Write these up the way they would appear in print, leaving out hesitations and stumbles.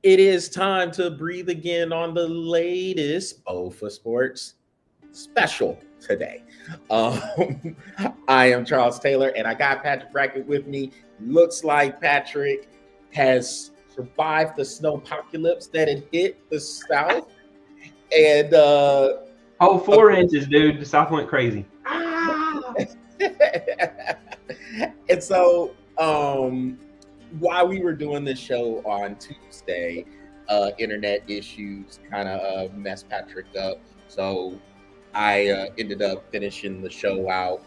It is time to breathe again on the latest BOFA Sports special today. Um, I am Charles Taylor, and I got Patrick Brackett with me. Looks like Patrick has survived the snowpocalypse that had hit the South. And 4 inches, dude. The South went crazy. And so while we were doing this show on Tuesday, internet issues kind of messed Patrick up. So I ended up finishing the show out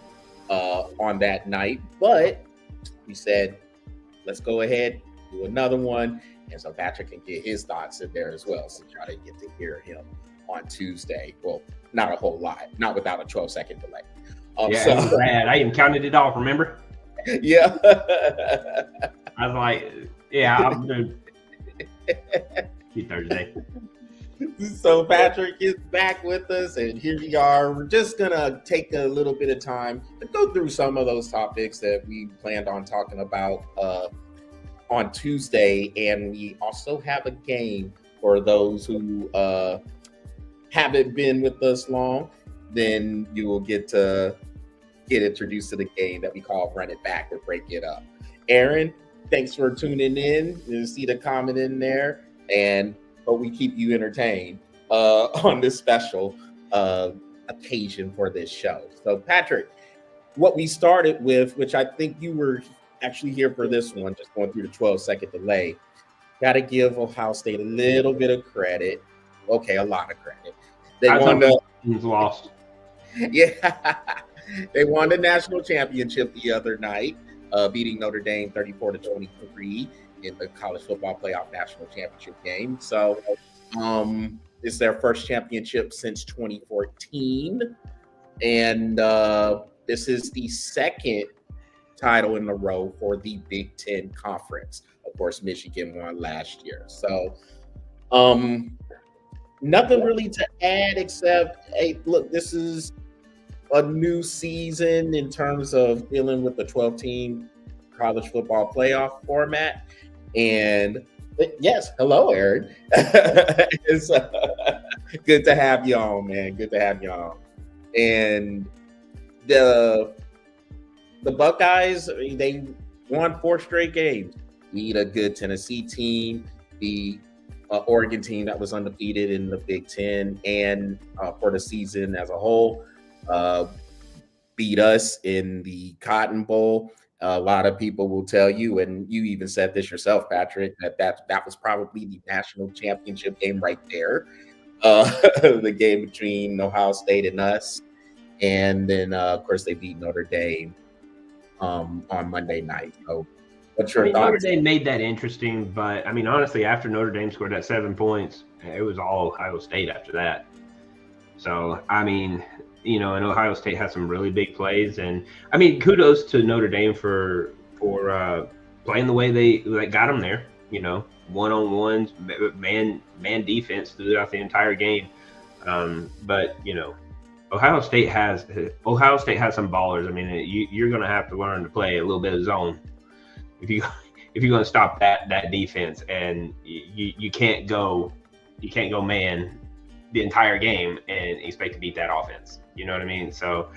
on that night. But we said, let's go ahead, do another one. And so Patrick can get his thoughts in there as well, since y'all didn't get to hear him on Tuesday. Well, not a whole lot, not without a 12-second delay. Yeah, so, it was bad. I even counted it off, remember? Yeah. I was like, yeah, I'm going to be Thursday. So Patrick is back with us, and here we are. We're just going to take a little bit of time to go through some of those topics that we planned on talking about on Tuesday. And we also have a game for those who haven't been with us long. Then you will get introduced to the game that we call Run It Back or Break It Up. Aaron, thanks for tuning in. You see the comment in there, and hope we keep you entertained on this special occasion for this show. So Patrick, what we started with, which I think you were actually here for this one, just going through the 12-second delay, got to give Ohio State a little bit of credit. Okay, a lot of credit. They won lost. Yeah, they won the national championship the other night, beating Notre Dame 34-23 in the college football playoff national championship game. So it's their first championship since 2014. And this is the second title in a row for the Big Ten Conference. Of course, Michigan won last year. So nothing really to add except, hey, look, this is a new season in terms of dealing with the 12-team college football playoff format. And yes, hello, Aaron. It's good to have you on, man. Good to have you on. And the Buckeyes, I mean, they won 4 straight games. Beat a good Tennessee team, the Oregon team that was undefeated in the Big Ten, and for the season as a whole, beat us in the Cotton Bowl. A lot of people will tell you, and you even said this yourself, Patrick, that was probably the national championship game right there. The game between Ohio State and us. And then, of course, they beat Notre Dame on Monday night. So what's your thoughts? Notre Dame made that interesting, but, I mean, honestly, after Notre Dame scored that 7 points, it was all Ohio State after that. So, I mean, you know, and Ohio State had some really big plays. And, I mean, kudos to Notre Dame for playing the way they got them there, you know, one-on-ones, man defense throughout the entire game. But, you know, Ohio State has some ballers. I mean, you're going to have to learn to play a little bit of zone if you're going to stop that defense, and you can't go man the entire game and expect to beat that offense. You know what I mean? So,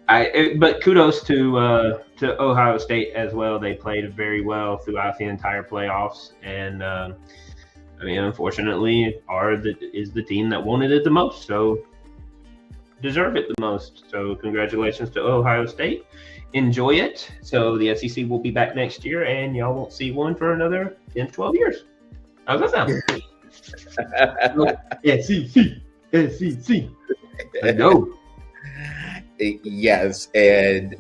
but kudos to Ohio State as well. They played very well throughout the entire playoffs, and I mean, unfortunately, is the team that wanted it the most. So, deserve it the most. So congratulations to Ohio State. Enjoy it. So the SEC will be back next year, and y'all won't see one for another 10 to 12 years. How's that sound? SEC. I know. Yes, and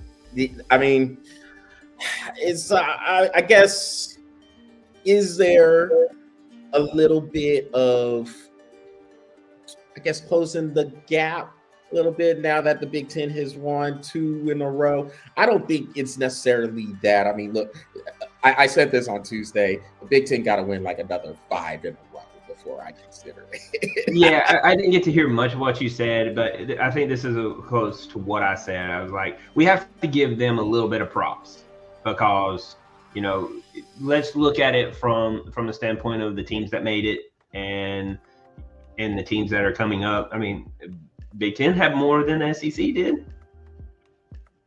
I mean, it's I guess, is there a little bit of, I guess, closing the gap a little bit now that the Big Ten has won 2 in a row? I don't think it's necessarily that. I mean, look, I said this on Tuesday. The Big Ten got to win like another 5 in a row before I consider it. Yeah, I didn't get to hear much of what you said, but I think this is close to what I said. I was like, we have to give them a little bit of props because, let's look at it from the standpoint of the teams that made it and the teams that are coming up. I mean, Big Ten had more than the SEC did.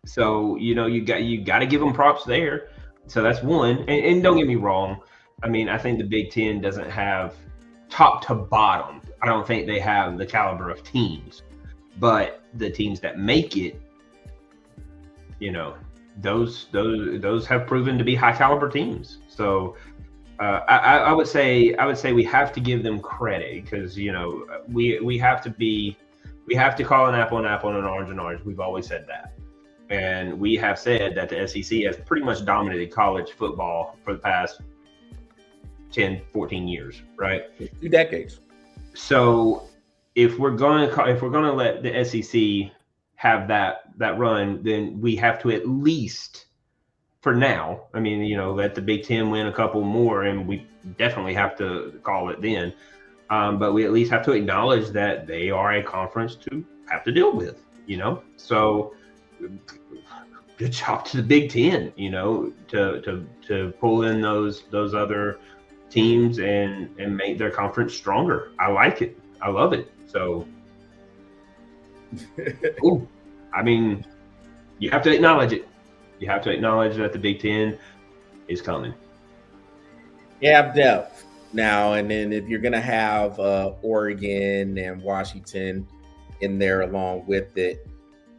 So, you got to give them props there. So that's one. And don't get me wrong. I mean, I think the Big Ten doesn't have top to bottom. I don't think they have the caliber of teams. But the teams that make it, those have proven to be high caliber teams. So I would say we have to give them credit because we have to call an apple and an orange. We've always said that. And we have said that the SEC has pretty much dominated college football for the past 10, 14 years, right? 2 decades. So if we're going to let the SEC have that run, then we have to at least, for now, I mean, let the Big Ten win a couple more, and we definitely have to call it then. But we at least have to acknowledge that they are a conference to have to deal with, So good job to the Big Ten, to pull in those other teams and make their conference stronger. I like it. I love it. So, I mean, you have to acknowledge it. You have to acknowledge that the Big Ten is coming. You have depth now, and then if you're going to have Oregon and Washington in there along with it,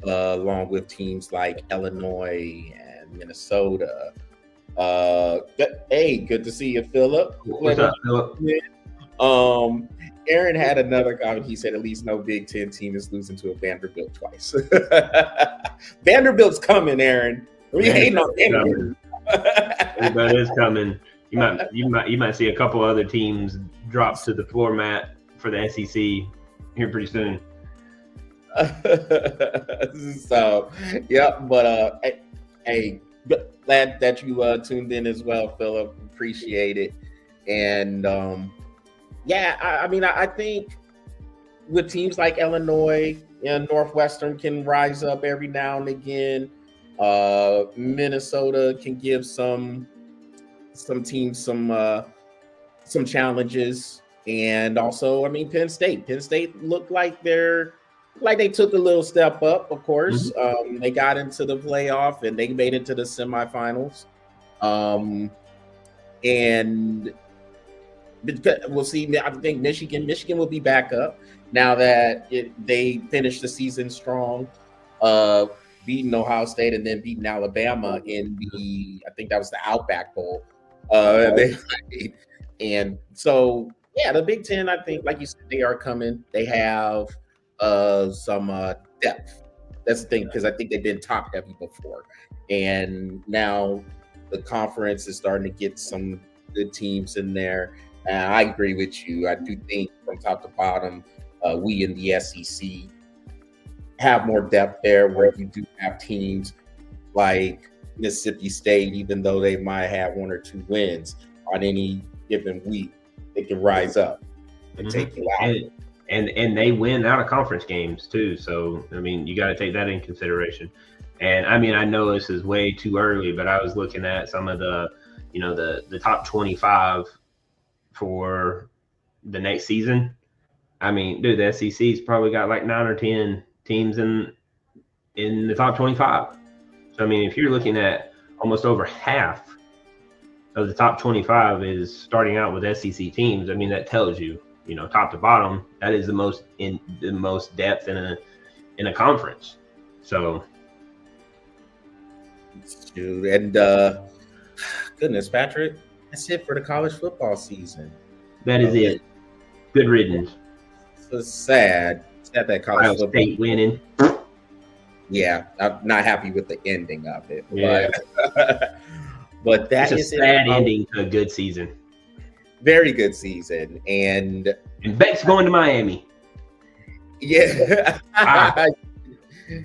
along with teams like Illinois and Minnesota. Good to see you, Philip. What's up, Philip? Aaron had another comment. He said at least no Big Ten team is losing to a Vanderbilt twice. Vanderbilt's coming, Aaron. We hating on Vanderbilt. That is coming. You might see a couple other teams drop to the floor mat for the SEC here pretty soon. So, yeah, but hey, glad that you tuned in as well, Philip. Appreciate it. And I think with teams like Illinois and Northwestern can rise up every now and again. Minnesota can give some teams some challenges, and also, I mean, Penn State looked like they took a little step up, of course. Mm-hmm. They got into the playoff and they made it to the semifinals. And we'll see. I think Michigan will be back up now that they finished the season strong, beating Ohio State and then beating Alabama in I think that was the Outback Bowl. They played. And so, yeah, the Big Ten, I think, like you said, they are coming. They have some depth. That's the thing, because I think they've been top heavy before, and now the conference is starting to get some good teams in there. I agree with you. I do think from top to bottom, we in the SEC have more depth there, where you do have teams like Mississippi State, even though they might have 1 or 2 wins on any given week, they can rise up and take you out. And they win out of conference games too. So, I mean, you got to take that in consideration. And I mean, I know this is way too early, but I was looking at some of the top 25 for the next season. I mean, dude, the SEC's probably got like 9 or 10 teams in the top 25. So, I mean, if you're looking at almost over half of the top 25 is starting out with SEC teams, I mean, that tells you, top to bottom, that is the most depth in a conference. So, and goodness, Patrick, that's it for the college football season. That is it. Good riddance. It's sad. It's sad that college Ohio football State winning. Yeah, I'm not happy with the ending of it. Yeah. But that is a sad ending to a good season. Very good season. And Beck's going to Miami. Yeah.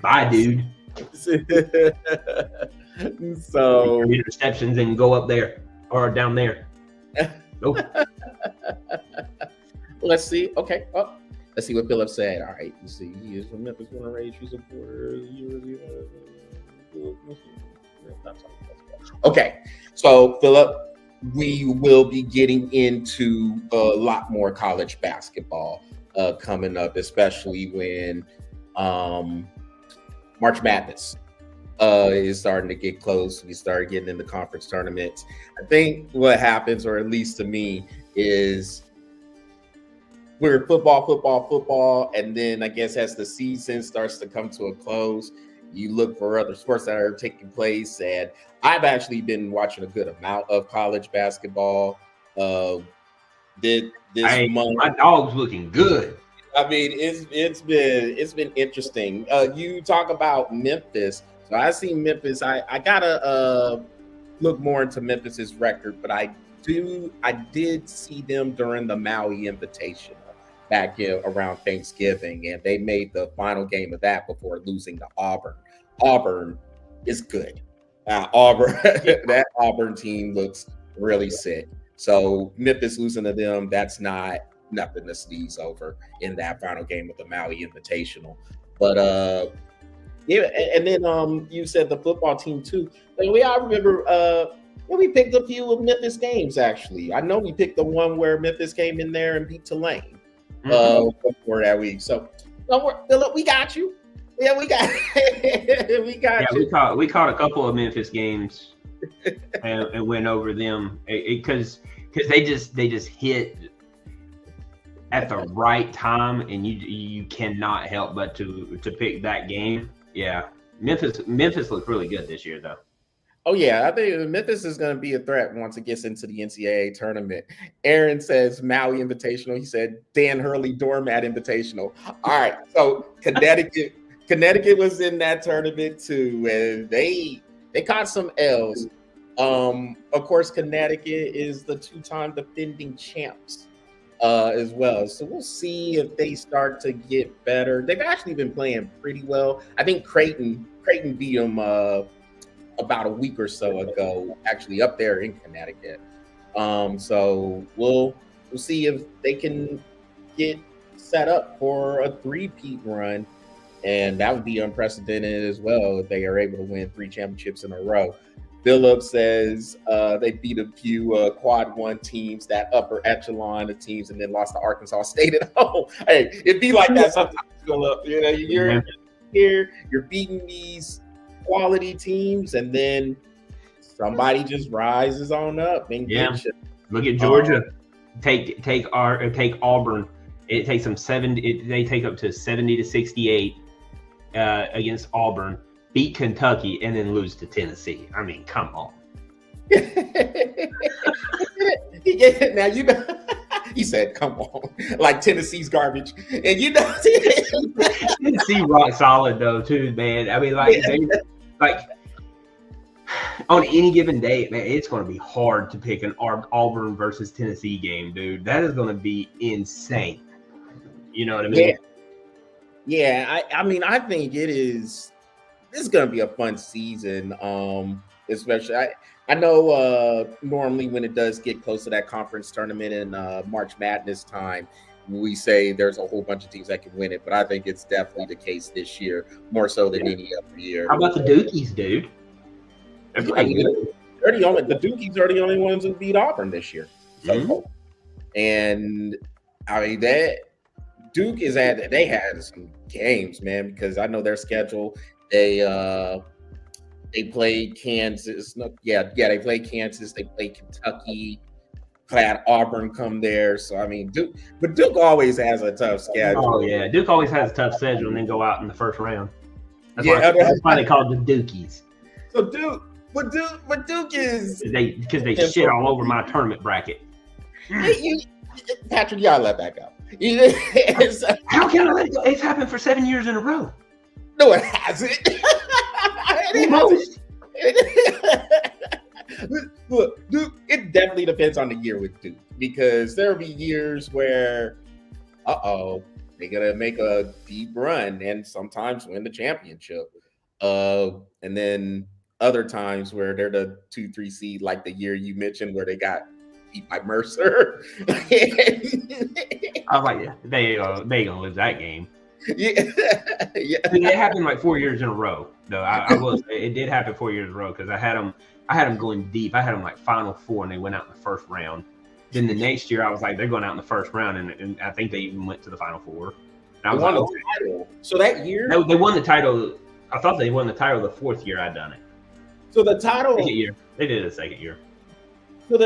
Bye, dude. So interceptions and go up there or down there. Nope. Let's see. Okay. Oh, let's see what Philip said. All right. You see, he is from Memphis, born and raised. Supporter. Okay, so Philip, we will be getting into a lot more college basketball coming up, especially when March Madness is starting to get close. We start getting into conference tournaments. I think what happens, or at least to me, is we're football, and then I guess as the season starts to come to a close, you look for other sports that are taking place. And I've actually been watching a good amount of college basketball. Uh, did this month? My dog's looking good. I mean, it's been interesting. You talk about Memphis. So I see Memphis. I gotta look more into Memphis's record, but I did see them during the Maui Invitational back around Thanksgiving, and they made the final game of that before losing to Auburn. Auburn is good. Auburn, that Auburn team looks really sick. So Memphis losing to them, that's not nothing to sneeze over in that final game of the Maui Invitational. But yeah, and then you said the football team too. Like I remember we picked a few of Memphis games actually. I know we picked the one where Memphis came in there and beat Tulane before that week. So don't worry, Philip, we got you. Yeah, we got we got you. We caught a couple of Memphis games and went over them because they just hit at the right time, and you cannot help but to pick that game. Yeah, Memphis looked really good this year, though. Oh yeah, I think Memphis is going to be a threat once it gets into the NCAA tournament. Aaron says Maui Invitational. He said Dan Hurley Doormat Invitational. All right, so Connecticut was in that tournament too, and they caught some L's. Of course, Connecticut is the two-time defending champs as well. So we'll see if they start to get better. They've actually been playing pretty well. I think Creighton beat them about a week or so ago, actually up there in Connecticut. So we'll see if they can get set up for a three-peat run, and that would be unprecedented as well if they are able to win 3 championships in a row. Philip says they beat a few quad one teams, that upper echelon of teams, and then lost to Arkansas State at home. Hey, it'd be like that sometimes, Philip. You know, you're here, you're beating these quality teams, and then somebody just rises on up and gets you. Look at Georgia. Take Auburn. It takes them 70. They take up to 70-68 against Auburn. Beat Kentucky and then lose to Tennessee. I mean, come on. Now you know. He said, "Come on," like Tennessee's garbage, and you know, Tennessee rock solid though too, man. I mean, like on any given day, man, it's going to be hard to pick an Auburn versus Tennessee game, dude. That is going to be insane. You know what I mean? Yeah. I mean, I think it is. This is going to be a fun season, especially. I know normally when it does get close to that conference tournament in March Madness time, we say there's a whole bunch of teams that can win it, but I think it's definitely the case this year, more so than any other year. How about the Dukies, dude? The Dukies are the only ones who beat Auburn this year. So, and I mean that Duke they had some games, man, because I know their schedule. They played Kansas. They played Kansas. They played Kentucky. Had Auburn come there. So I mean, Duke always has a tough schedule. Oh yeah, Duke always has a tough schedule and then go out in the first round. That's why they call it the Dukies. So Duke is because they shit all over my tournament bracket. Patrick, you gotta let that go. How can I let it go? It's happened for 7 years in a row. No, it hasn't. Look, Duke, it definitely depends on the year with Duke, because there'll be years where, they're gonna make a deep run and sometimes win the championship. And then other times where they're the 2-3 seed, like the year you mentioned where they got beat by Mercer. I was like, they gonna lose that game. Yeah, yeah. I mean, it happened like 4 years in a row. Though I will say it did happen 4 years in a row because I had them going deep. I had them like Final Four, and they went out in the first round. Then the next year, I was like, they're going out in the first round, and I think they even went to the Final Four. And I was They won like, the title. So that year, they won the title. I thought they won the title the fourth year I'd done it. so the title, Second year, they did it the second year. so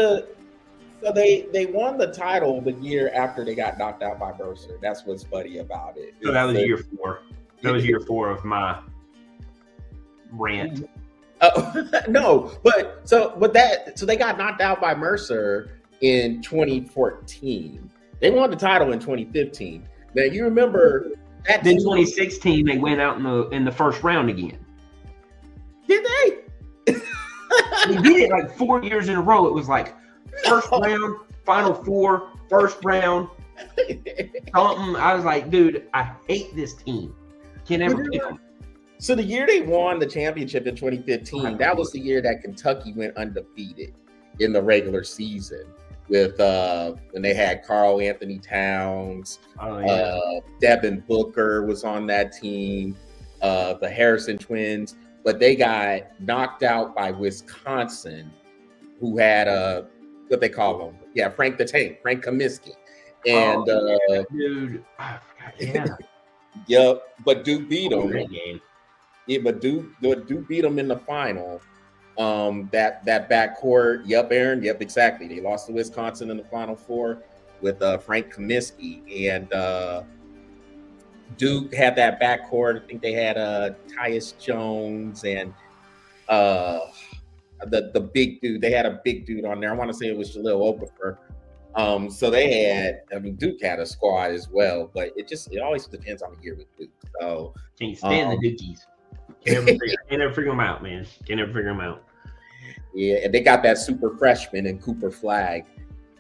they won the title the year after they got knocked out by Mercer. That's what's funny about it. So that was year 4. That was year 4 of my rant. No, but they got knocked out by Mercer in 2014. They won the title in 2015. Now you remember that. Then 2016 they went out in the first round again. Did they? They did it like 4 years in a row. It was like first round, Final Four, first round, something. I was like, dude, I hate this team. Can't ever pick them. So the year they won the championship in 2015, that was the year that Kentucky went undefeated in the regular season with when they had Karl Anthony Towns, Devin Booker was on that team, the Harrison twins, but they got knocked out by Wisconsin, who had what they call him, Frank the Tank, Frank Kaminsky, and dude, I forgot, yep, but Duke beat them. Game. Yeah, but Duke beat them in the final. That backcourt, Aaron, exactly. They lost to Wisconsin in the Final Four with Frank Kaminsky, and Duke had that backcourt. I think they had Tyus Jones and the big dude. They had a big dude on there. I want to say it was Jahlil Okafor. So they had. I mean, Duke had a squad as well, but it always depends on the year with Duke. So can't stand the Dukies. Can't ever figure them out, man. Can't ever figure them out. Yeah, and they got that super freshman in Cooper Flag.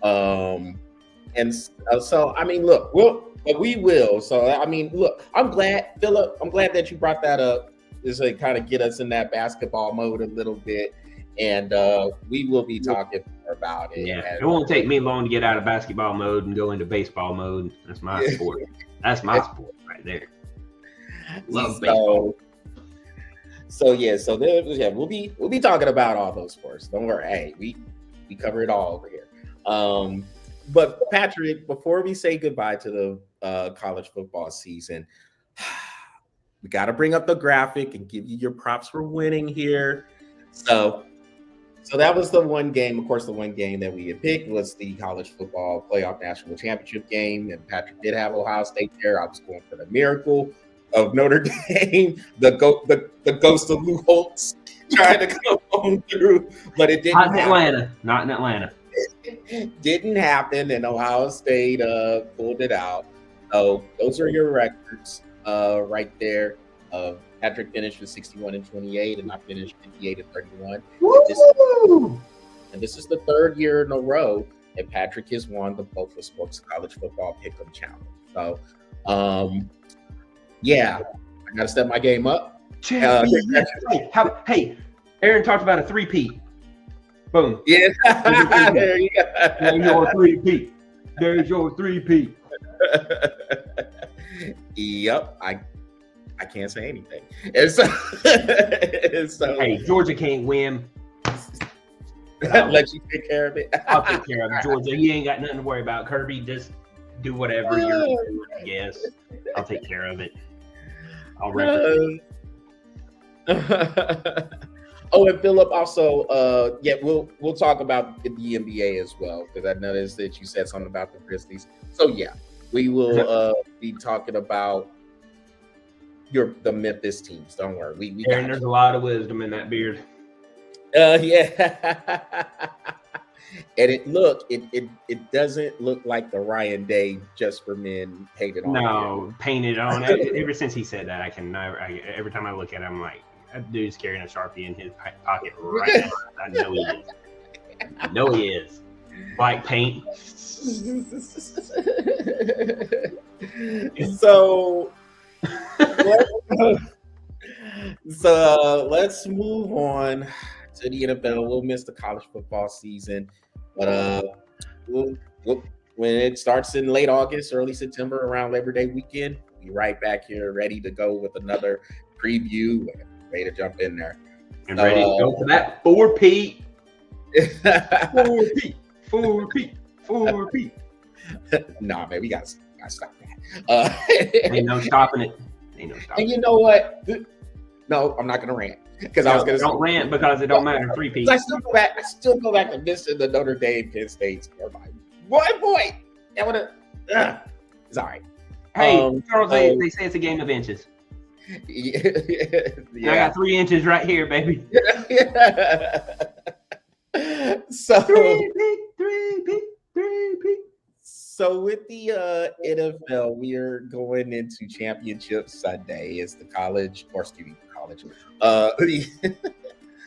And so, I mean, look, we will. So, I mean, look, I'm glad, Philip, that you brought that up. Just to kind of get us in that basketball mode a little bit. And we will be talking more about it. Yeah, it won't take me long to get out of basketball mode and go into baseball mode. That's my sport. That's my sport right there. Love baseball. So we'll be talking about all those sports. Don't worry. Hey, we cover it all over here. But Patrick, before we say goodbye to the college football season, we got to bring up the graphic and give you your props for winning here. So that was the one game. Of course, the one game that we had picked was the college football playoff national championship game, and Patrick did have Ohio State there. I was going for the miracle of Notre Dame, the ghost of Lou Holtz trying to come on through, but it didn't. Not in Atlanta. It didn't happen, and Ohio State pulled it out. So those are your records right there. Patrick finished with 61-28, and I finished 58-31. And this is the third year in a row that Patrick has won the BOFA Sports College Football Pick'em Challenge. So, I got to step my game up. Hey, Aaron talked about a 3-peat. Boom. Yeah. There you go. There's your 3-peat. There's your 3-peat. Yep. I can't say anything. And so hey, Georgia can't win. Let you take care of it. I'll take care of it, Georgia. You ain't got nothing to worry about. Kirby, just do whatever you're doing, I guess. I'll take care of it. I'll represent. Oh, and Philip, also, we'll talk about the NBA as well, because I noticed that you said something about the Grizzlies. So we will be talking about the Memphis teams. Don't worry. We Aaron, there's a lot of wisdom in that beard. Yeah. And it doesn't look like the Ryan Day Just for Men painted on. No, painted on. Ever since he said that, every time I look at him, I'm like, that dude's carrying a Sharpie in his pocket right now. I know he is. I know he is. Black paint. So let's move on to the NFL. We'll miss the college football season, but when it starts in late August, early September, around Labor Day weekend, Be right back here, ready to go with another preview. Ready to jump in there. And ready to go for that 4P. 4P. 4P. 4P. Nah, man, we gotta stop that. Ain't no stopping it. Ain't no stopping. And you know what? No, I'm not gonna rant because I was gonna don't rant because it don't matter. 3P. I still go back to missing the Notre Dame Penn State score. Boy, that would have. It's all right. Hey, Charles, they say it's a game of inches. Yeah. I got 3 inches right here, baby. So 3P. So with the NFL, we are going into Championship Sunday. It's the college.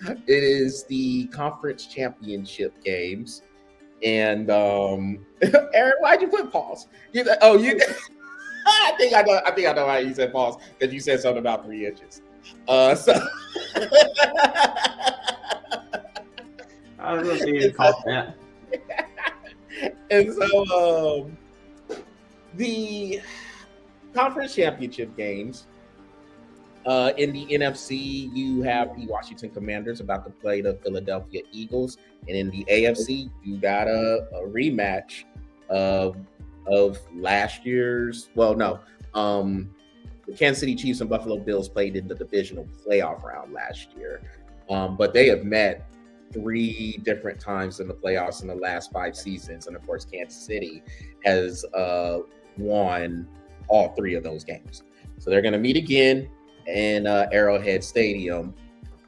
It is the conference championship games. And Aaron, why'd you put pause? You I think I know why you said pause, because you said something about 3 inches. I was going to see you call that. And so the conference championship games, in the NFC, you have the Washington Commanders about to play the Philadelphia Eagles. And in the AFC, you got a rematch of last year's, the Kansas City Chiefs and Buffalo Bills played in the divisional playoff round last year. But they have met 3 different times in the playoffs in the last 5 seasons. And of course, Kansas City has won all 3 of those games. So they're going to meet again in Arrowhead Stadium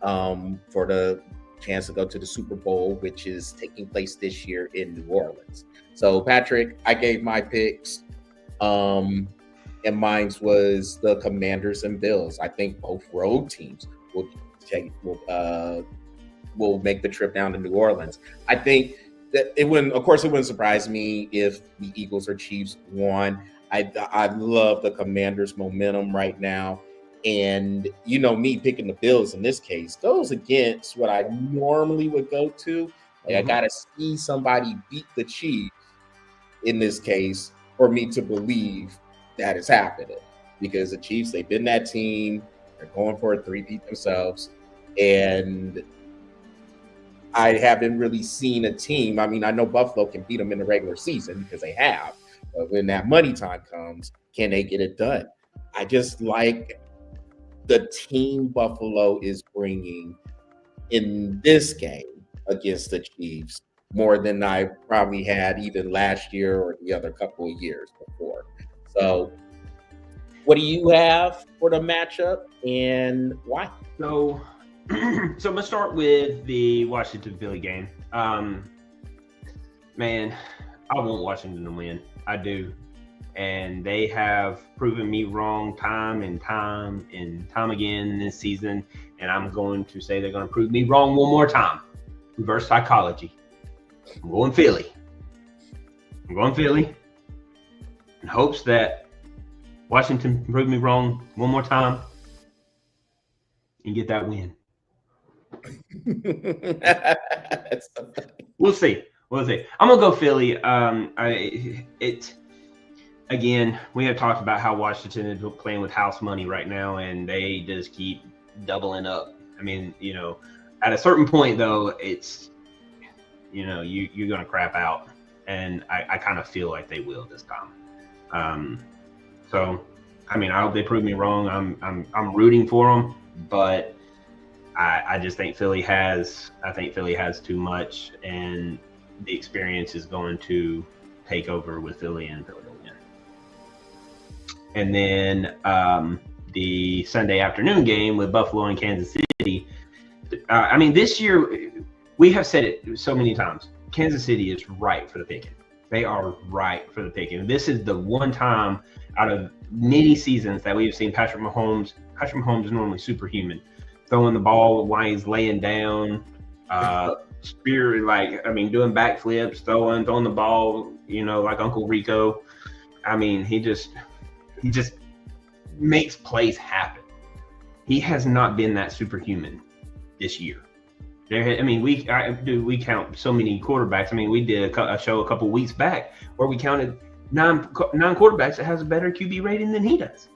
for the chance to go to the Super Bowl, which is taking place this year in New Orleans. So Patrick, I gave my picks, and mine was the Commanders and Bills. I think both road teams will make the trip down to New Orleans. I think that it wouldn't surprise me if the Eagles or Chiefs won. I love the Commanders' momentum right now. And, me picking the Bills in this case goes against what I normally would go to. I got to see somebody beat the Chiefs in this case for me to believe that is happening. Because the Chiefs, they've been that team. They're going for a 3-peat themselves. And I haven't really seen a team. I mean, I know Buffalo can beat them in the regular season because they have. But when that money time comes, can they get it done? I just like the team Buffalo is bringing in this game against the Chiefs more than I probably had even last year or the other couple of years before. So what do you have for the matchup and why? So I'm going to start with the Washington-Philly game. Man, I want Washington to win. I do. And they have proven me wrong time and time again this season. And I'm going to say they're going to prove me wrong one more time. Reverse psychology. I'm going Philly in hopes that Washington can prove me wrong one more time and get that win. We'll see. I'm gonna go Philly. Again, we have talked about how Washington is playing with house money right now, and they just keep doubling up. I mean, at a certain point though, it's you're gonna crap out, and I kind of feel like they will this time. So I mean, I hope they prove me wrong. I'm rooting for them, but I just think Philly has too much, and the experience is going to take over with Philly and Philadelphia. And then the Sunday afternoon game with Buffalo and Kansas City. I mean, this year, we have said it so many times, Kansas City is right for the picking. They are right for the picking. This is the one time out of many seasons that we've seen Patrick Mahomes. Patrick Mahomes is normally superhuman, throwing the ball while he's laying down, doing backflips, throwing the ball, like Uncle Rico. I mean, he just makes plays happen. He has not been that superhuman this year. We count so many quarterbacks. I mean, we did a show a couple weeks back where we counted non-quarterbacks that has a better QB rating than he does.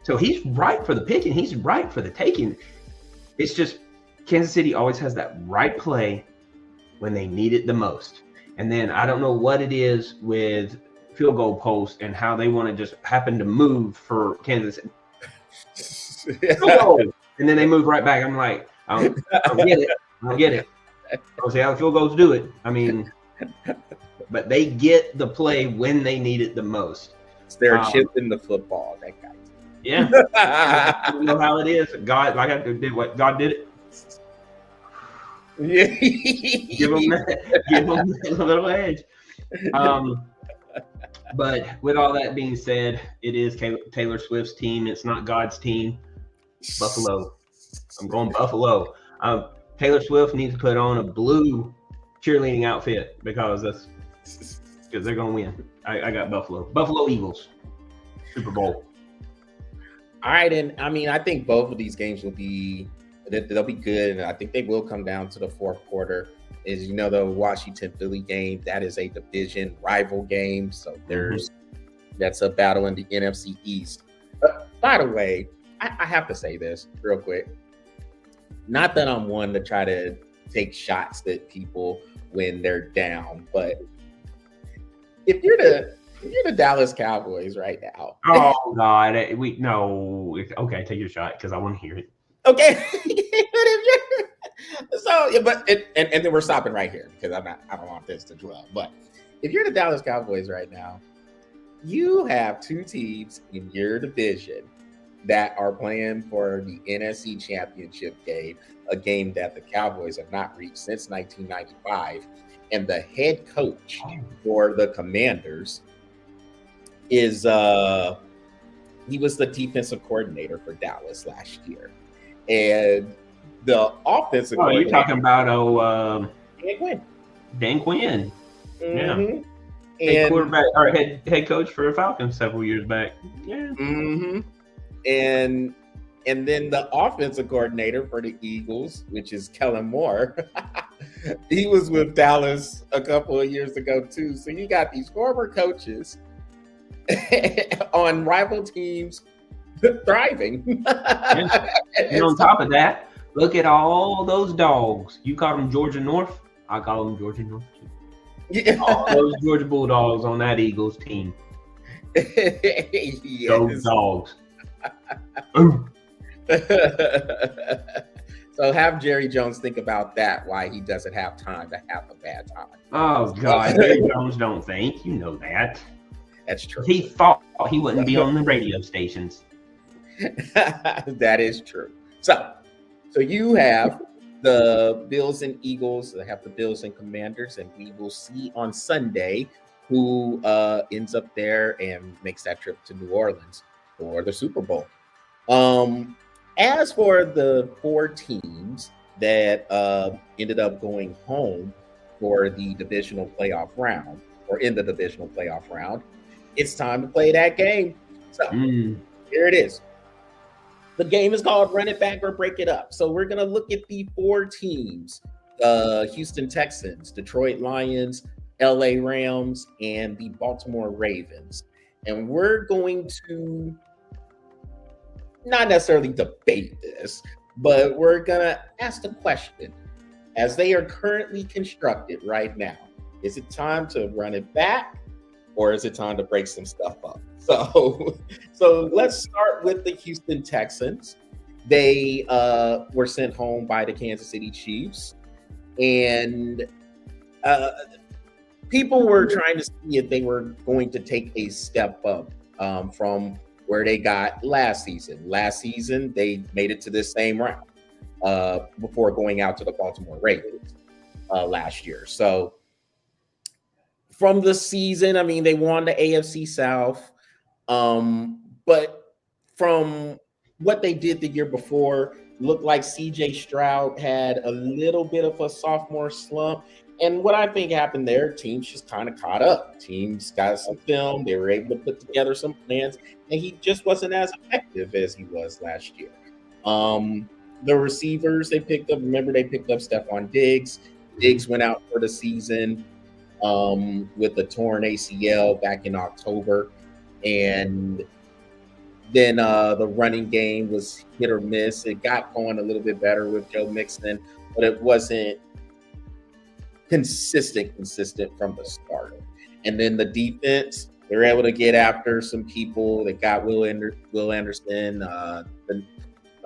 So he's right for the picking. He's right for the taking. It's just Kansas City always has that right play when they need it the most. And then I don't know what it is with field goal posts and how they want to just happen to move for Kansas City. Field goal. And then they move right back. I'm like, I don't get it. I don't get it. I don't see how the field goals do it. I mean, but they get the play when they need it the most. They're chipping the football, that guy. Yeah. You know how it is. God, like I did what God did it. Yeah. give them that little edge. But with all that being said, it is Taylor Swift's team. It's not God's team. Buffalo. I'm going Buffalo. Taylor Swift needs to put on a blue cheerleading outfit because they're going to win. I got Buffalo. Buffalo Eagles. Super Bowl. All right, and I mean, I think both of these games they'll be good, and I think they will come down to the fourth quarter. As you know, the Washington-Philly game, that is a division rival game, so that's a battle in the NFC East. By the way, I have to say this real quick. Not that I'm one to try to take shots at people when they're down, but if you're the Dallas Cowboys right now. Oh God, okay, take your shot because I want to hear it. Okay, and then we're stopping right here because I don't want this to dwell. But if you're the Dallas Cowboys right now, you have two teams in your division that are playing for the NFC Championship game, a game that the Cowboys have not reached since 1995, and the head coach for the Commanders is he was the defensive coordinator for Dallas last year, and the offensive. Oh, you're talking about Dan Quinn. Dan Quinn, Mm-hmm. yeah, And quarterback or head coach for the Falcons several years back. Yeah, and then the offensive coordinator for the Eagles, which is Kellen Moore, he was with Dallas a couple of years ago too. So you got these former coaches on rival teams thriving. And on top of that, look at all those dogs. You call them Georgia North. I call them Georgia North too. Yeah. All those Georgia Bulldogs on that Eagles team. Yes. Those dogs. So have Jerry Jones think about that, why he doesn't have time to have a bad time. Oh God, Jerry Jones don't think. You know that. That's true. He thought he wouldn't be on the radio stations. That is true. So you have the Bills and Eagles. They have the Bills and Commanders, and we will see on Sunday who ends up there and makes that trip to New Orleans for the Super Bowl. As for the four teams that ended up going home for the divisional playoff round, or in the divisional playoff round, it's time to play that game. So here it is. The game is called Run It Back or Break It Up. So we're going to look at the four teams, Houston Texans, Detroit Lions, LA Rams, and the Baltimore Ravens. And we're going to not necessarily debate this, but we're going to ask the question, as they are currently constructed right now, is it time to run it back or is it time to break some stuff up? So let's start with the Houston Texans. They were sent home by the Kansas City Chiefs, and people were trying to see if they were going to take a step up from where they got last season. Last season, they made it to this same round before going out to the Baltimore Ravens last year. So from the season, I mean, they won the AFC South. But from what they did the year before, looked like CJ Stroud had a little bit of a sophomore slump. And what I think happened there, teams just kind of caught up. Teams got some film. They were able to put together some plans, and he just wasn't as effective as he was last year. The receivers they picked up, remember they picked up Stephon Diggs. Diggs went out for the season. with the torn ACL back in October. And then the running game was hit or miss. It got going a little bit better with Joe Mixon, but it wasn't consistent from the start. And then the defense, they were able to get after some people. They got Will Anderson,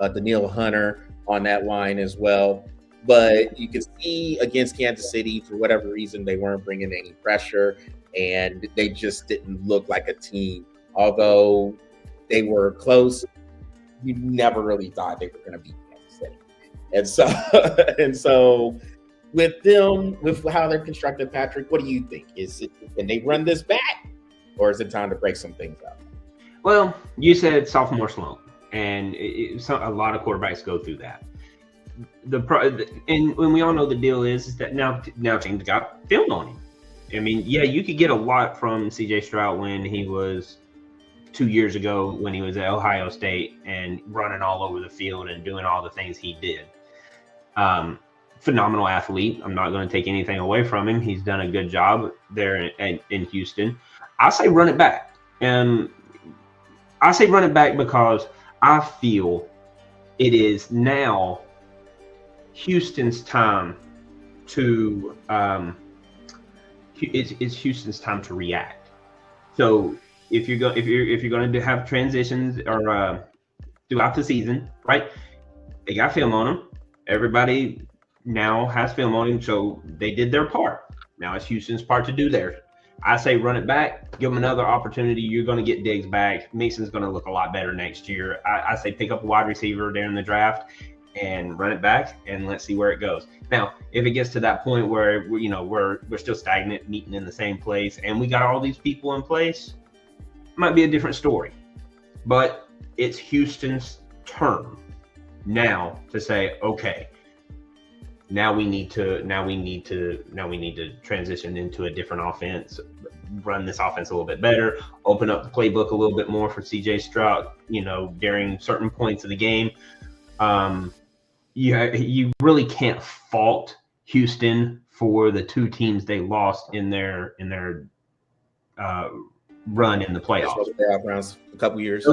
Daniil Hunter on that line as well. But you can see against Kansas City, for whatever reason, they weren't bringing any pressure, and they just didn't look like a team. Although they were close, you never really thought they were going to beat Kansas City. And so with them, with how they're constructed, Patrick, what do you think? Can they run this back, or is it time to break some things up? Well, you said sophomore slump, and a lot of quarterbacks go through that. And when we all know the deal is that now teams got film on him. I mean, yeah, you could get a lot from C.J. Stroud when he was 2 years ago when he was at Ohio State and running all over the field and doing all the things he did. Phenomenal athlete. I'm not going to take anything away from him. He's done a good job there in Houston. I say run it back. And I say run it back because I feel it is now Houston's time to it's Houston's time to react. So if you're going to have transitions or throughout the season, right? They got film on them. Everybody now has film on him, so they did their part. Now it's Houston's part to do theirs. I say run it back, give them another opportunity. You're going to get Diggs back. Mason's going to look a lot better next year. I say pick up a wide receiver during the draft and run it back, and let's see where it goes. Now, if it gets to that point where we're still stagnant, meeting in the same place, and we got all these people in place, it might be a different story. But it's Houston's turn now to say, okay, now we need to transition into a different offense, run this offense a little bit better, open up the playbook a little bit more for CJ Stroud, during certain points of the game. You really can't fault Houston for the two teams they lost in their run in the playoffs. Playoff rounds a couple years.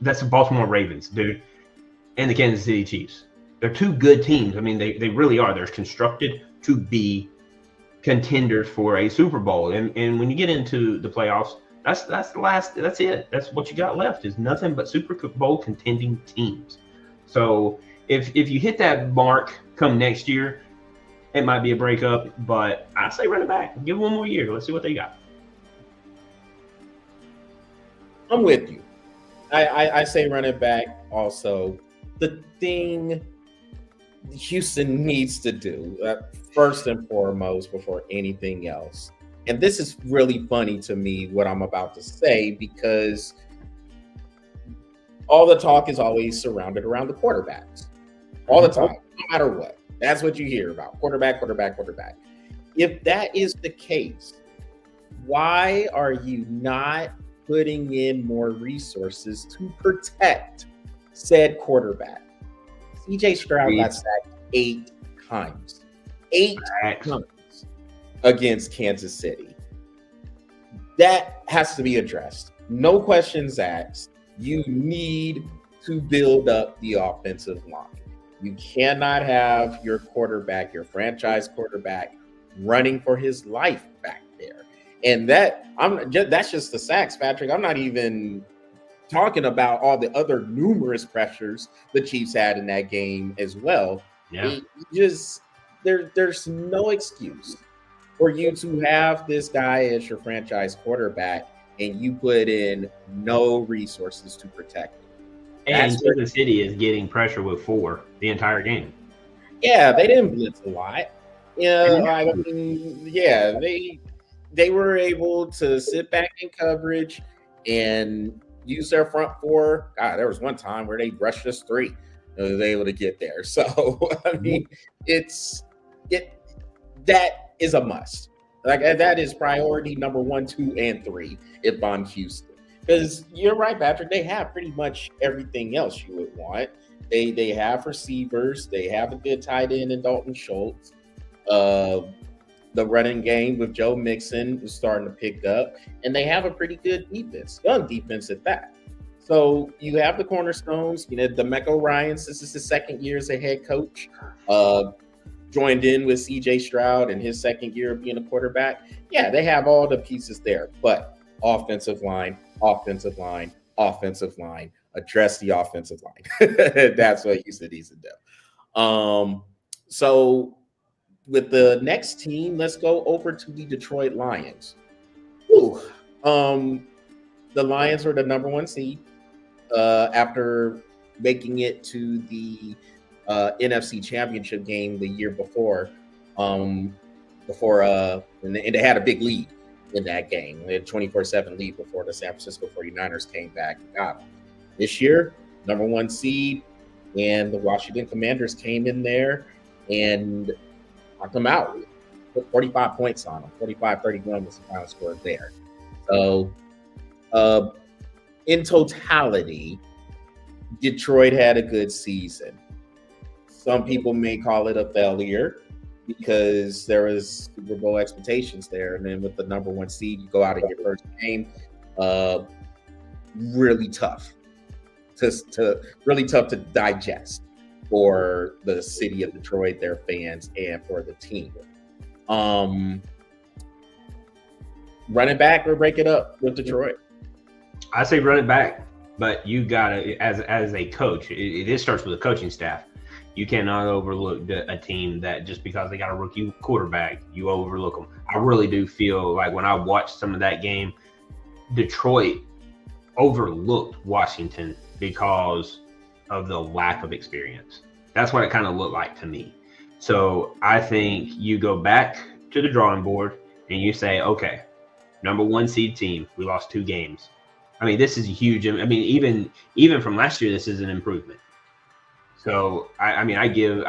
That's the Baltimore Ravens, dude, and the Kansas City Chiefs. They're two good teams. I mean, they really are. They're constructed to be contenders for a Super Bowl. And when you get into the playoffs, that's it. That's what you got left is nothing but Super Bowl contending teams. So if you hit that mark come next year, it might be a breakup, but I say run it back. Give it one more year. Let's see what they got. I'm with you. I say run it back also. The thing Houston needs to do, first and foremost, before anything else, and this is really funny to me what I'm about to say, because all the talk is always surrounded around the quarterbacks. All the time, no matter what. That's what you hear about. Quarterback. If that is the case, why are you not putting in more resources to protect said quarterback? CJ Stroud got sacked 8 times. 8 times against Kansas City. That has to be addressed. No questions asked. You need to build up the offensive line. You cannot have your quarterback, your franchise quarterback, running for his life back there. And that's just the sacks, Patrick. I'm not even talking about all the other numerous pressures the Chiefs had in that game as well. Yeah. There's no excuse for you to have this guy as your franchise quarterback and you put in no resources to protect him. And Kansas City is getting pressure with 4 the entire game. Yeah, they didn't blitz a lot. They were able to sit back in coverage and use their front 4. God, there was one time where they rushed us 3. They were able to get there. So I mean, that is a must. Like that is priority number 1, 2, and 3 if I'm Houston. Because you're right, Patrick. They have pretty much everything else you would want. They have receivers. They have a good tight end in Dalton Schultz. the running game with Joe Mixon is starting to pick up, and they have a pretty good defense, young defense at that. So you have the cornerstones. DeMeco Ryans, this is his second year as a head coach. Joined in with C.J. Stroud in his second year of being a quarterback. Yeah, they have all the pieces there, but offensive line, address the offensive line. That's what Houston needs to do. So with the next team, let's go over to the Detroit Lions. The Lions were the number one seed after making it to the NFC Championship game the year before. And they had a big lead in that game. They had a 24-7 lead before the San Francisco 49ers came back and got them. This year, number one seed, and the Washington Commanders came in there and knocked them out. Put 45 points on them. 45-31 was the final score there. So, in totality, Detroit had a good season. Some people may call it a failure because there was Super Bowl expectations there. And then with the number one seed, you go out in your first game. Really tough to digest for the city of Detroit, their fans, and for the team. Running back or break it up with Detroit? I say run it back, but you gotta, as a coach, it starts with the coaching staff. You cannot overlook a team that just because they got a rookie quarterback, you overlook them. I really do feel like when I watched some of that game, Detroit overlooked Washington because of the lack of experience. That's what it kind of looked like to me. So I think you go back to the drawing board and you say, okay, number one seed team, we lost 2 games. I mean, this is huge. I mean, even from last year, this is an improvement. So I give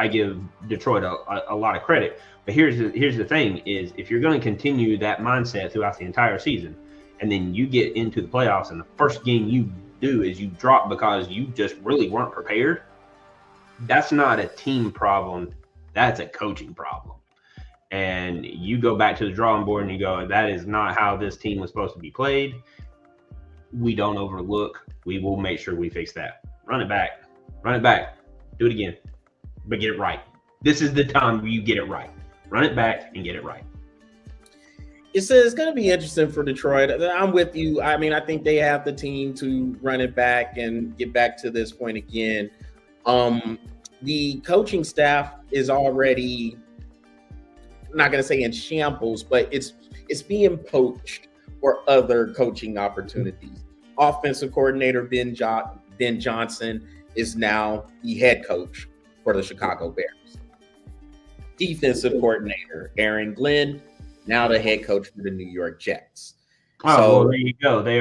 Detroit a lot of credit. But here's the thing: is if you're going to continue that mindset throughout the entire season, and then you get into the playoffs, and the first game you do is you drop because you just really weren't prepared. That's not a team problem. That's a coaching problem. And you go back to the drawing board and you go, that is not how this team was supposed to be played. We don't overlook. We will make sure we fix that. Run it back. Do it again, but get it right. This is the time where you get it right. Run it back and get it right. It's going to be interesting for Detroit. I'm with you. I mean, I think they have the team to run it back and get back to this point again. The coaching staff is already, I'm not going to say in shambles, but it's being poached for other coaching opportunities. Offensive coordinator Ben Johnson is now the head coach for the Chicago Bears. Defensive coordinator Aaron Glenn, now the head coach for the New York Jets. Well, there you go. They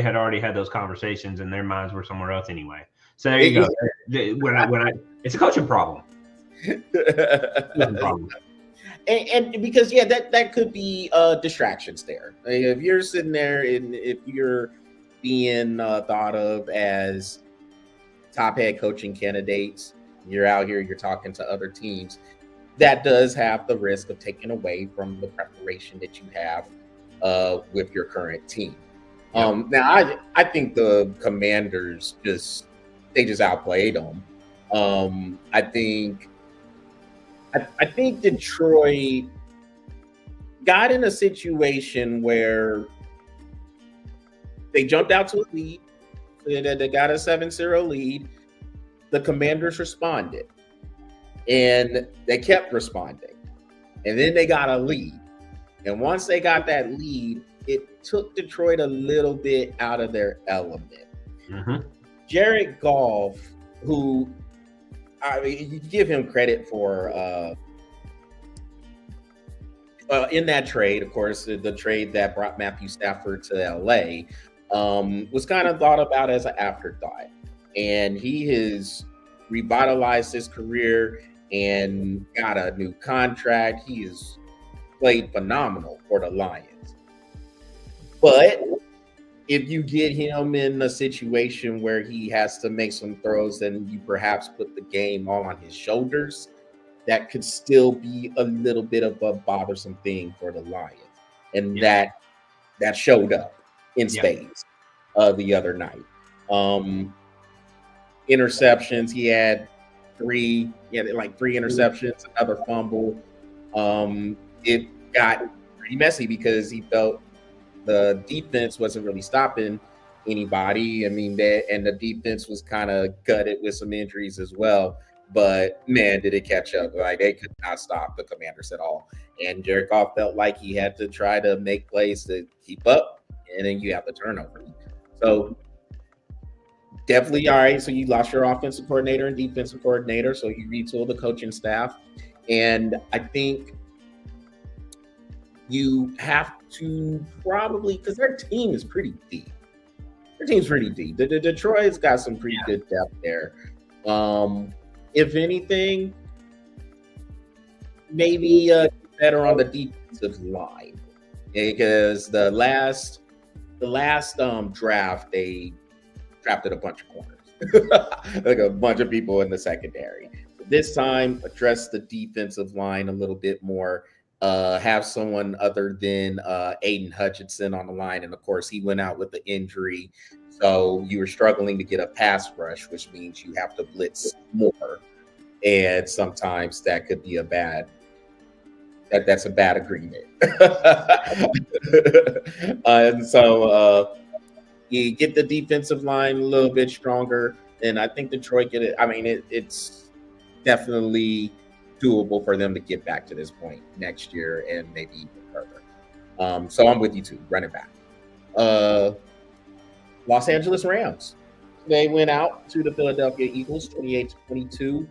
had already had those conversations, and their minds were somewhere else anyway. So there you go. It's a coaching problem. And because that could be distractions there. If you're sitting there and if you're being thought of as top head coaching candidates, you're out here, you're talking to other teams, that does have the risk of taking away from the preparation that you have with your current team. Now, I think the Commanders just outplayed them. I think Detroit got in a situation where they jumped out to a lead. They got a 7-0 lead. The Commanders responded, and they kept responding. And then they got a lead. And once they got that lead, it took Detroit a little bit out of their element. Mm-hmm. Jared Goff, who, you give him credit for in that trade, of course, the trade that brought Matthew Stafford to LA, was kind of thought about as an afterthought. And he has revitalized his career and got a new contract. He has played phenomenal for the Lions. But if you get him in a situation where he has to make some throws and you perhaps put the game all on his shoulders, that could still be a little bit of a bothersome thing for the Lions. And that showed up in spades the other night. Interceptions, he had three interceptions, another fumble. It got pretty messy because he felt the defense wasn't really stopping anybody. I mean, the defense was kind of gutted with some injuries as well. But man, did it catch up. Like, they could not stop the Commanders at all. And Jared Goff felt like he had to try to make plays to keep up, and then you have the turnover. So definitely, all right. So you lost your offensive coordinator and defensive coordinator. So you retooled the coaching staff. And I think you have to probably, because their team is pretty deep. Their team's pretty deep. The Detroit's got some pretty good depth there. If anything, maybe better on the defensive line, because the last draft they drafted a bunch of corners, like a bunch of people in the secondary. This time, address the defensive line a little bit more. Have someone other than Aiden Hutchinson on the line, and of course, he went out with the injury, so you were struggling to get a pass rush, which means you have to blitz more, and sometimes that could be that's a bad agreement. And so you get the defensive line a little bit stronger, and I think Detroit get it. I mean, it's definitely doable for them to get back to this point next year and maybe even further. So I'm with you too. Running back. Los Angeles Rams. They went out to the Philadelphia Eagles 28-22.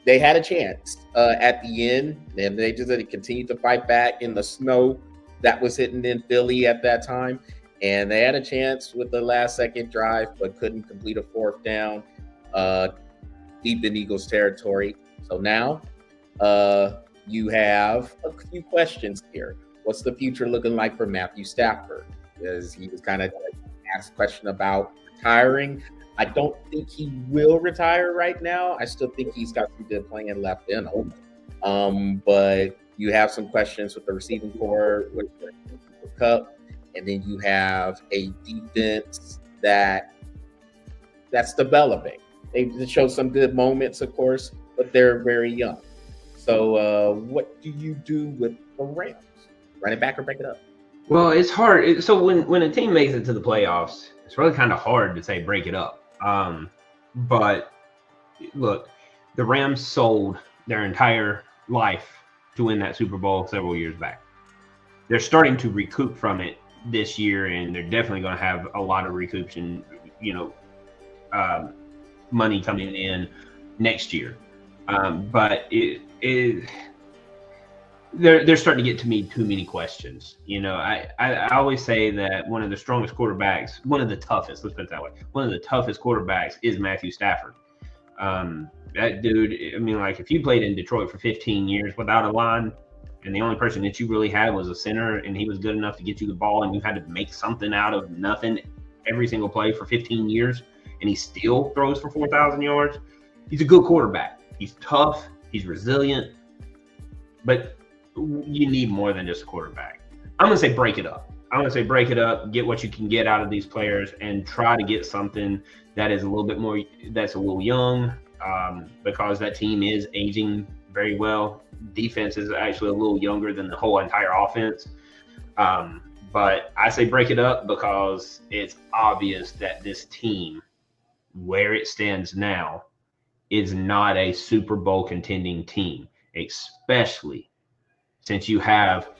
They had a chance at the end, and they just continued to fight back in the snow that was hitting in Philly at that time. And they had a chance with the last-second drive, but couldn't complete a fourth down deep in Eagles territory. So now you have a few questions here. What's the future looking like for Matthew Stafford? Because he was kind of asked a question about retiring. I don't think he will retire right now. I still think he's got some good playing left in him. But you have some questions with the receiving core, with the Cup, and then you have a defense that's developing. They show some good moments, of course, but they're very young. So what do you do with the Rams? Run it back or break it up? Well, it's hard. So when a team makes it to the playoffs, it's really kind of hard to say break it up. But look, the Rams sold their entire life to win that Super Bowl several years back. They're starting to recoup from it this year, and they're definitely going to have a lot of recouption, money coming in next year. But they're starting to get to me too many questions. I always say that one of the strongest quarterbacks, one of the toughest, let's put it that way, one of the toughest quarterbacks is Matthew Stafford. That dude, I mean, like, if you played in Detroit for 15 years without a line, and the only person that you really had was a center, and he was good enough to get you the ball, and you had to make something out of nothing every single play for 15 years, and he still throws for 4,000 yards, he's a good quarterback. He's tough. He's resilient. But you need more than just a quarterback. I'm going to say break it up. I'm going to say break it up, get what you can get out of these players, and try to get something that is a little bit more, that's a little young, because that team is aging very well. Defense is actually a little younger than the whole entire offense. But I say break it up because it's obvious that this team, where it stands now, is not a Super Bowl contending team, especially since you have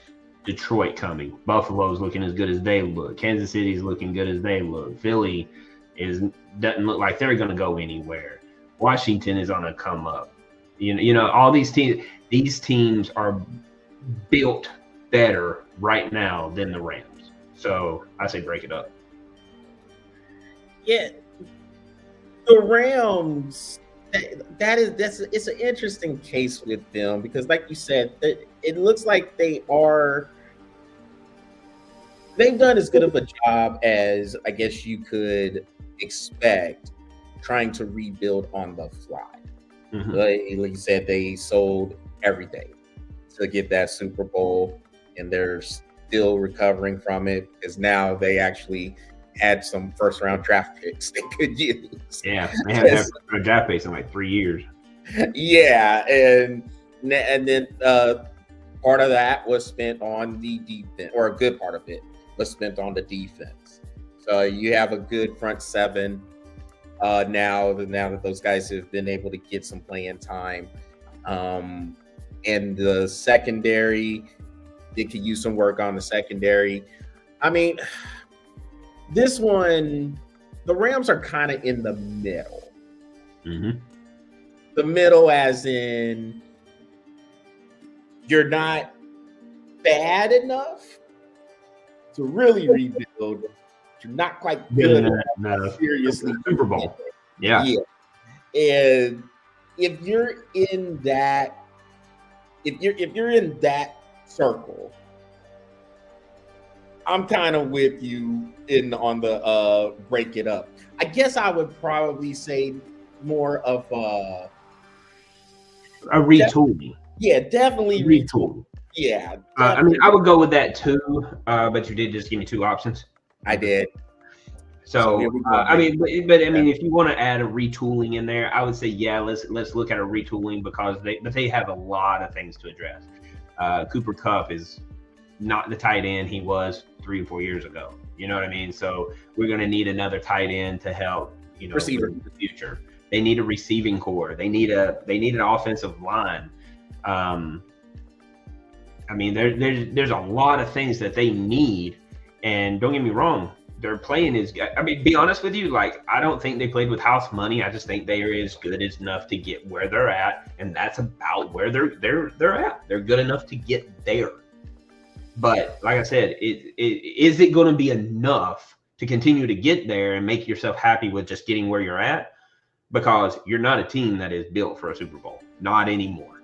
Detroit coming. Buffalo's looking as good as they look. Kansas City's looking good as they look. Philly doesn't look like they're going to go anywhere. Washington is on a come up. All these teams are built better right now than the Rams. So I say break it up. Yeah, the Rams. It's an interesting case with them because, like you said, it looks like they've done as good of a job as I guess you could expect, trying to rebuild on the fly. Like you said, they sold everything to get that Super Bowl, and they're still recovering from it because now they actually had some first round draft picks they could use. Yeah, they haven't had a draft picks in like 3 years. Yeah, and then part of that was spent on the defense, or a good part of it was spent on the defense. So you have a good front seven now that those guys have been able to get some playing time. And the secondary, they could use some work on the secondary. I mean, this one, the Rams are kind of in the middle. The middle as in you're not bad enough to really rebuild. You're not quite good enough seriously. Super Bowl. Yeah. And if you're in that, if you're in that circle, I'm kind of with you on the break it up. I guess I would probably say more of a retooling. Definitely retool. Yeah. I mean, I would go with that too, but you did just give me 2 options. I did. So I mean, but I mean, if you want to add a retooling in there, I would say let's look at a retooling because they have a lot of things to address. Cooper Kupp is not the tight end he was 3 or 4 years ago. You know what I mean? So we're going to need another tight end to help, receiver in the future. They need a receiving core. They need an offensive line. I mean, there's a lot of things that they need. And don't get me wrong, their playing is. I mean, be honest with you, like I don't think they played with house money. I just think they are as good enough to get where they're at, and that's about where they're at. They're good enough to get there. But like I said, is it going to be enough to continue to get there and make yourself happy with just getting where you're at? Because you're not a team that is built for a Super Bowl, not anymore,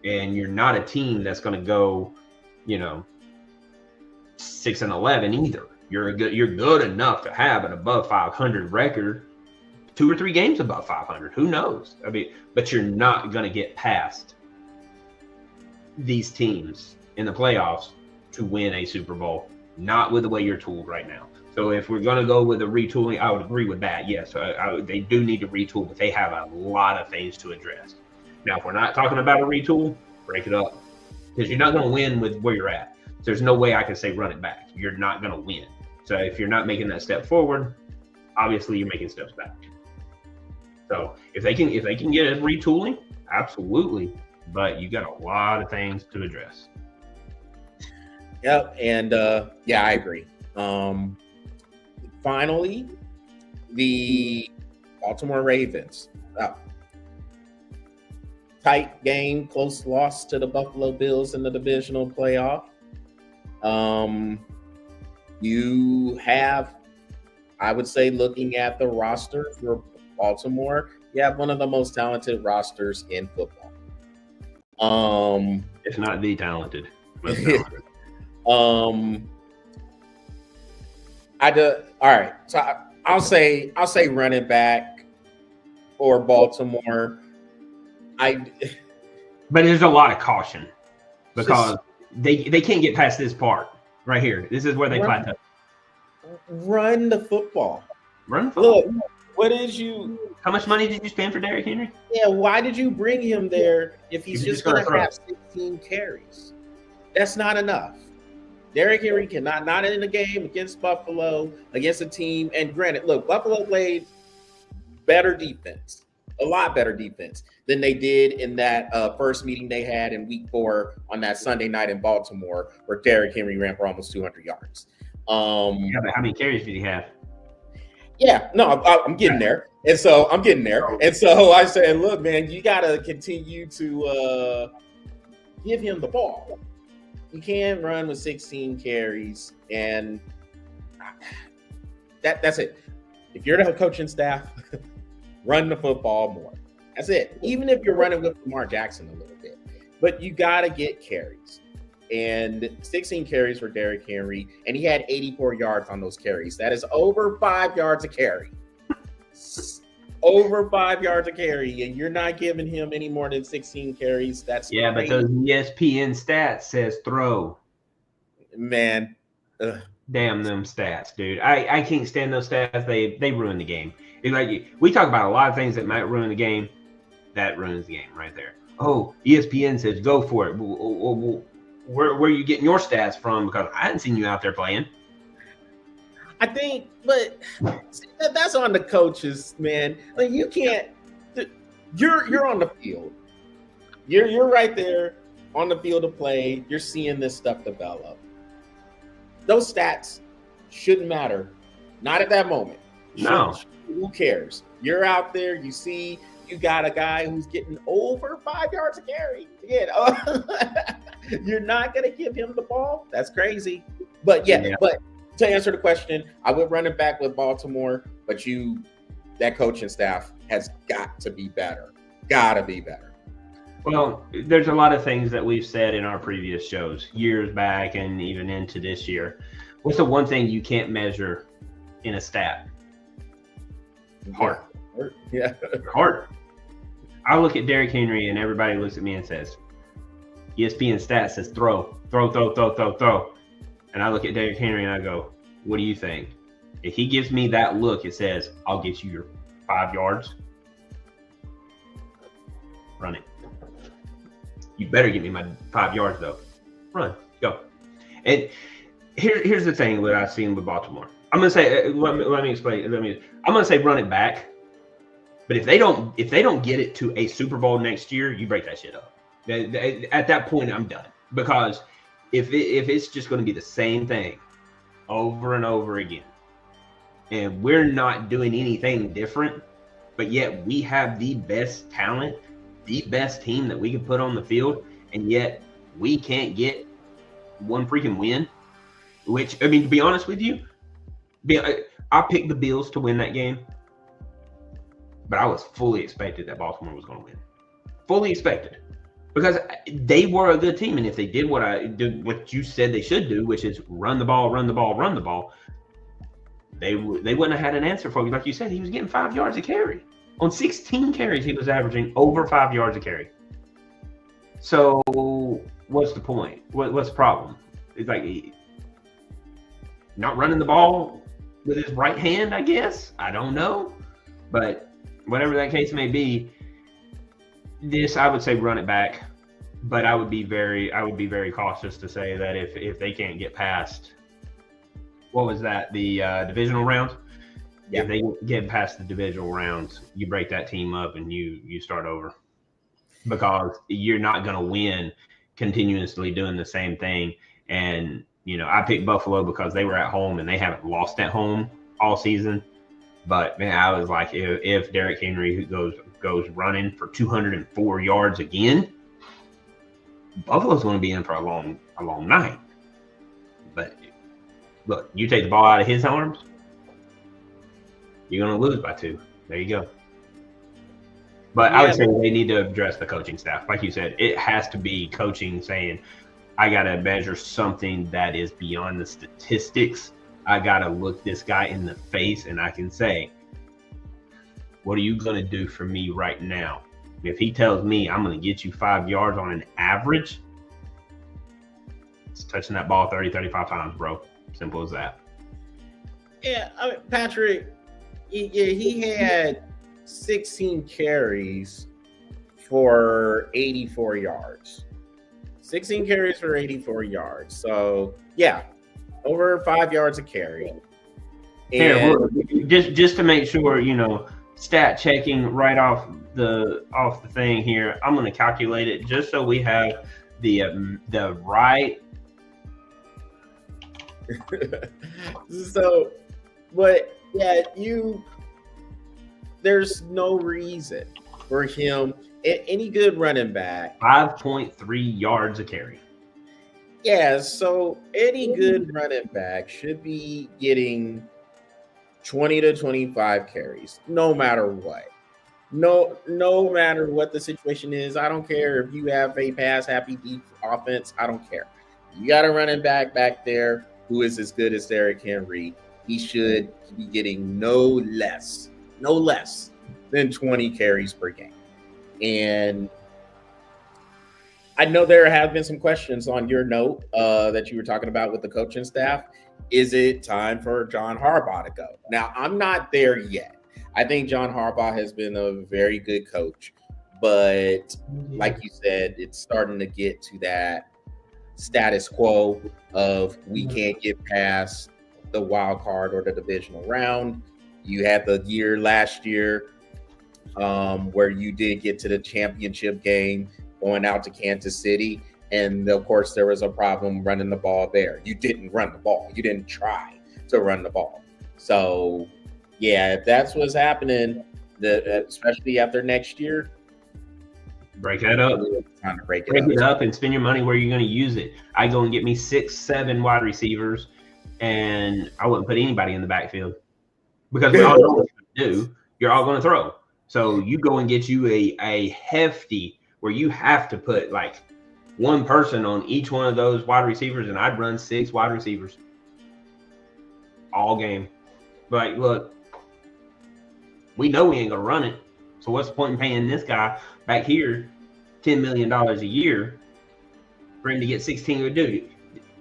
and you're not a team that's going to go, 6-11 either. You're good enough to have an above 500 record, 2 or 3 games above 500. Who knows? I mean, but you're not going to get past these teams in the playoffs to win a Super Bowl, not with the way you're tooled right now. So if we're going to go with a retooling, I would agree with that. Yes, they do need to retool, but they have a lot of things to address. Now, if we're not talking about a retool, break it up because you're not going to win with where you're at. There's no way I can say run it back. You're not going to win. So if you're not making that step forward, obviously you're making steps back. So if they can get a retooling, absolutely. But you got a lot of things to address. Yep, and I agree. Finally, the Baltimore Ravens. Tight game, close loss to the Buffalo Bills in the divisional playoff. You have, I would say, looking at the roster for Baltimore, you have one of the most talented rosters in football. If not the talented. All right. So I'll say running back or Baltimore. But there's a lot of caution because they can't get past this part right here. This is where they plateau. Run the football. Look, what is you? How much money did you spend for Derrick Henry? Yeah, why did you bring him there if he's just going to have 16 carries? That's not enough. Derrick Henry cannot, not in the game against Buffalo, against a team. And granted, look, Buffalo played better defense, a lot better defense than they did in that first meeting they had in week 4 on that Sunday night in Baltimore, where Derrick Henry ran for almost 200 yards. Yeah, but how many carries did he have? Yeah, no, I'm getting there. And so I'm getting there. And so I said, look, man, you got to continue to give him the ball. You can't run with 16 carries. And that's it. If you're the coaching staff, run the football more. That's it. Even if you're running with Lamar Jackson a little bit. But you got to get carries. And 16 carries for Derrick Henry, and he had 84 yards on those carries. That is over 5 yards a carry. Over 5 yards a carry, and you're not giving him any more than 16 carries. That's Yeah, but those ESPN stats says throw. Man. Ugh. Damn them stats, dude. I can't stand those stats. They ruin the game. It's like we talk about a lot of things that might ruin the game. That ruins the game right there. Oh, ESPN says go for it. Where are you getting your stats from? Because I hadn't seen you out there playing. I think, but that's on the coaches, man. Like you can't. You're on the field. You're right there on the field of play. You're seeing this stuff develop. Those stats shouldn't matter. Not at that moment. No. Who cares? You're out there. You see, you got a guy who's getting over 5 yards a carry. You're not going to give him the ball? That's crazy. But but to answer the question, I would run it back with Baltimore, but that coaching staff has got to be better. Got to be better. Well, there's a lot of things that we've said in our previous shows, years back and even into this year. What's the one thing you can't measure in a stat? Heart. Yeah. Heart. I look at Derrick Henry and everybody looks at me and says, ESPN stats says throw. And I look at Derrick Henry and I go, what do you think? If he gives me that look, it says, I'll get you your 5 yards. Run it. You better give me my 5 yards though. Run, go. And here's the thing that I've seen with Baltimore. I'm gonna say, let me explain. I'm gonna say run it back. But if they don't get it to a Super Bowl next year, you break that shit up. At that point, I'm done. Because if it's just going to be the same thing over and over again, and we're not doing anything different, but yet we have the best talent, the best team that we can put on the field, and yet we can't get one freaking win. Which, I mean, to be honest with you, I picked the Bills to win that game. But I was fully expected that Baltimore was going to win. Fully expected. Because they were a good team. And if they did what you said they should do, which is run the ball, they wouldn't have had an answer for you. Like you said, he was getting 5 yards a carry. On 16 carries, he was averaging over 5 yards a carry. So what's the point? What's the problem? It's like not running the ball with his right hand, I guess. I don't know. But whatever that case may be, I would say run it back, but I would be very cautious to say that if they can't get past, what was that, the divisional round? Yeah. If they get past the divisional rounds, you break that team up and you start over, because you're not going to win continuously doing the same thing. And I picked Buffalo because they were at home and they haven't lost at home all season. But man, I was like, if Derrick Henry goes running for 204 yards again, Buffalo's going to be in for a long night. But look, you take the ball out of his arms, you're going to lose by 2. There you go. But I would say they need to address the coaching staff. Like you said, it has to be coaching saying, I got to measure something that is beyond the statistics. I got to look this guy in the face and I can say, what are you going to do for me right now? If he tells me I'm going to get you 5 yards on an average, it's touching that ball 30, 35 times, bro. Simple as that. Yeah, I mean, Patrick, he had 16 carries for 84 yards. 16 carries for 84 yards. So, yeah. Over 5 yards a carry. And just to make sure, stat checking right off the thing here. I'm going to calculate it just so we have the right. So, but yeah, there's no reason for him, any good running back, 5.3 yards a carry. Yeah, so any good running back should be getting 20 to 25 carries, no matter what. No matter what the situation is. I don't care if you have a pass-happy offense. I don't care. You got a running back there who is as good as Derrick Henry. He should be getting no less than 20 carries per game. And I know there have been some questions on your note that you were talking about with the coaching staff. Is it time for John Harbaugh to go? Now, I'm not there yet. I think John Harbaugh has been a very good coach, but like you said, it's starting to get to that status quo of we can't get past the wild card or the divisional round. You had the year last year where you did get to the championship game going out to Kansas City. And of course, there was a problem running the ball there. You didn't run the ball. You didn't try to run the ball. So, yeah, if that's what's happening, especially after next year, break that up. Time to break it up and spend your money where you're going to use it. I go and get me 6-7 wide receivers, and I wouldn't put anybody in the backfield because we all know what you do. You're all going to throw. So you go and get you a hefty where you have to put like one person on each one of those wide receivers, and I'd run 6 wide receivers all game. Like, look, we know we ain't gonna run it, so what's the point in paying this guy back here $10 million a year for him to get 16 dude?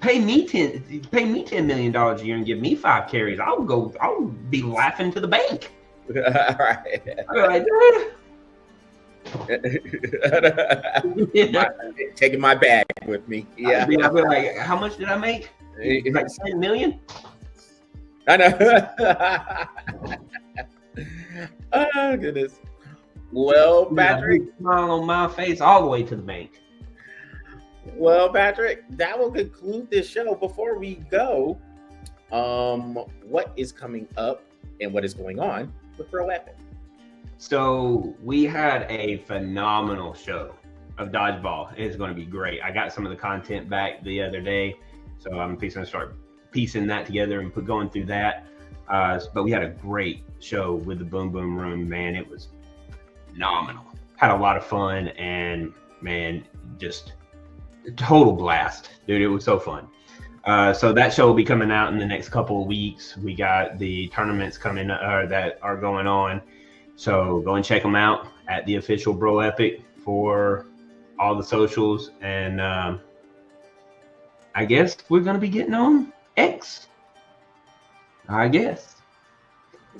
Pay me $10 million a year and give me 5 carries. I'll be laughing to the bank. All right. I'll be like, taking my bag with me. Yeah. I'll be like, how much did I make? It's like 10 million. I know. Oh goodness. Well, Patrick, smile on my face all the way to the bank. Well, Patrick, that will conclude this show. Before we go, what is coming up and what is going on with Pro Epic? So we had a phenomenal show of dodgeball. It's going to be great. I got some of the content back the other day, so I'm fixing to start piecing that together and going through that. But we had a great show with the Boom Boom Room, man. It was phenomenal. Had a lot of fun, and man, just a total blast, dude. It was so fun. So that show will be coming out in the next couple of weeks. We got the tournaments coming that are going on. So go and check them out at the official Bro Epic for all the socials. And I guess we're going to be getting on X. I guess.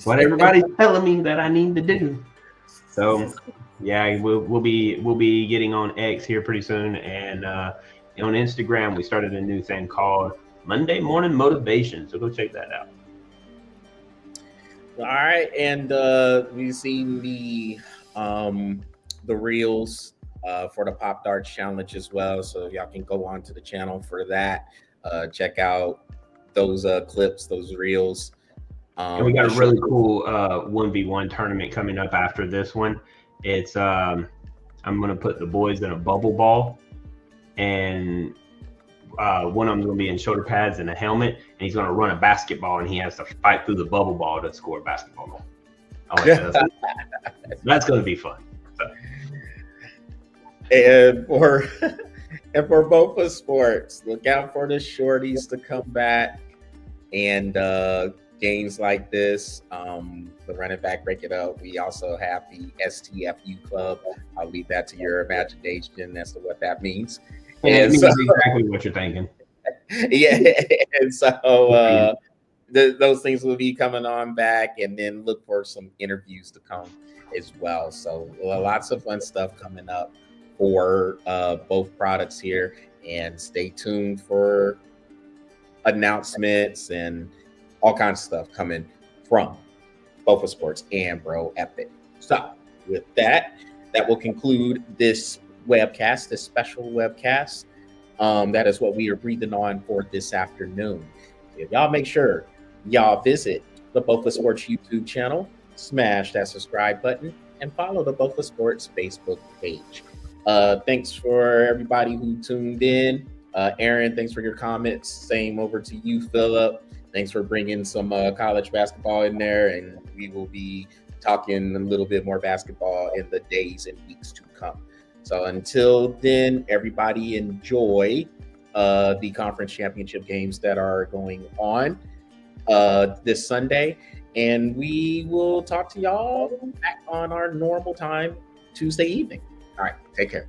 What everybody's telling me that I need to do. So yeah, we'll be getting on X here pretty soon. And on Instagram, we started a new thing called Monday Morning Motivation. So go check that out. All right, and we've seen the reels for the Pop Darts Challenge as well, so y'all can go on to the channel for that. Check out those clips, those reels. And we got a really cool 1v1 tournament coming up after this one. It's I'm gonna put the boys in a bubble ball, and one of them's gonna be in shoulder pads and a helmet, and he's gonna run a basketball, and he has to fight through the bubble ball to score a basketball goal. That's gonna be fun. So. And for BOFA Sports, look out for the shorties to come back, and games like this, the running back break it up. We also have the STFU club. I'll leave that to your imagination as to what that means. And it means exactly what you're thinking. Yeah, and so those things will be coming on back, and then look for some interviews to come as well. So lots of fun stuff coming up for both products here, and stay tuned for announcements and all kinds of stuff coming from BOFA Sports and Bro Epic. So with that will conclude this webcast, this special webcast. That is what we are breathing on for this afternoon. If y'all make sure y'all visit the BOFA Sports YouTube channel, smash that subscribe button, and follow the BOFA Sports Facebook page. Thanks for everybody who tuned in. Aaron, thanks for your comments. Same over to you, Philip. Thanks for bringing some college basketball in there, and we will be talking a little bit more basketball in the days and weeks to come. So until then, everybody enjoy the conference championship games that are going on this Sunday. And we will talk to y'all back on our normal time Tuesday evening. All right, take care.